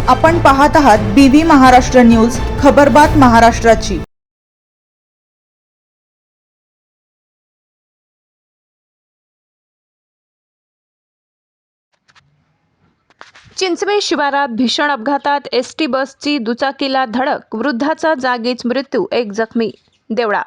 आपण पाहत आहात BV महाराष्ट्र न्यूज, खबरबात महाराष्ट्राची। चिंचवे शिवारात भीषण अपघातात एसटी बसची दुचाकीला धडक, वृद्धाचा जागीच मृत्यू, एक जखमी। देवळा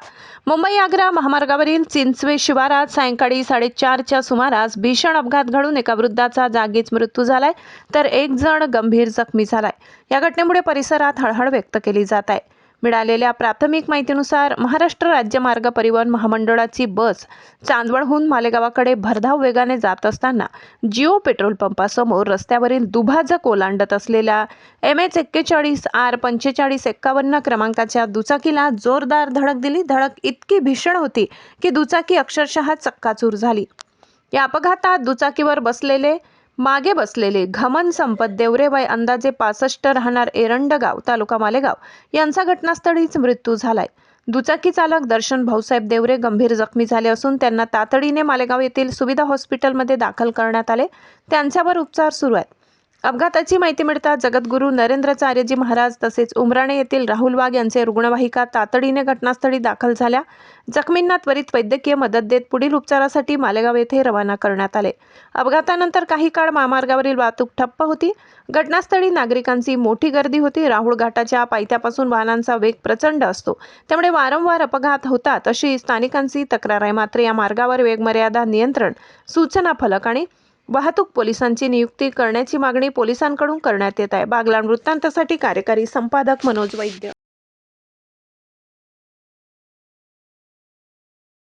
मुंबई आग्रा महामार्गावरील चिंचवे शिवारात सायंकाळी 4:30च्या सुमारास भीषण अपघात घडून एका वृद्धाचा जागीच मृत्यू झालाय, तर एक जण गंभीर जखमी झालाय। या घटनेमुळे परिसरात हळहळ व्यक्त केली जात आहे। मिळालेल्या प्राथमिक माहितीनुसार महाराष्ट्र राज्य मार्ग परिवहन महामंडळाची बस चांदवडहून मालेगावाकडे भरधाव वेगाने जात असताना जिओ पेट्रोल पंपासमोर रस्त्यावरील दुभाजक ओलांडत असलेल्या MH41R4551 क्रमांकाच्या दुचाकीला जोरदार धडक दिली। धडक इतकी भीषण होती की दुचाकी अक्षरशः चक्काचूर झाली। या अपघातात दुचाकीवर मागे बसलेले घमन संपत देवरे, वय अंदाजे 65, राहणार एरंडगाव, तालुका मालेगाव यांचा घटनास्थळीच मृत्यू झालाय। दुचाकी चालक दर्शन भाऊसाहेब देवरे गंभीर जखमी झाले असून त्यांना तातडीने मालेगाव येथील सुविधा हॉस्पिटलमध्ये दाखल करण्यात आले। त्यांच्यावर उपचार सुरू आहेत। अपघाताची माहिती मिळताच जगद्गुरू नरेंद्राचार्यजी महाराज तसेच उमराणे येथील राहुल वाघ यांचे रुग्णवाहिका तातडीने घटनास्थळी दाखल झाल्या। जखमींना त्वरित वैद्यकीय मदत देत पुढील उपचारासाठी मालेगाव येथे रवाना करण्यात आले। अपघातानंतर काही काळ महामार्गावरील वाहतूक ठप्प होती। घटनास्थळी नागरिकांची मोठी गर्दी होती। राहुळ घाटाच्या पायथ्यापासून वाहनांचा वेग प्रचंड असतो, त्यामुळे वारंवार अपघात होतात अशी स्थानिकांची तक्रार आहे। मात्र या मार्गावर वेगमर्यादा नियंत्रण, सूचना फलक आणि वाहतूक पोलिसांची नियुक्ती करण्याची मागणी पोलिसांकडून करण्यात येत आहे। बागलाण वृत्तांतासाठी कार्यकारी संपादक मनोज वैद्य।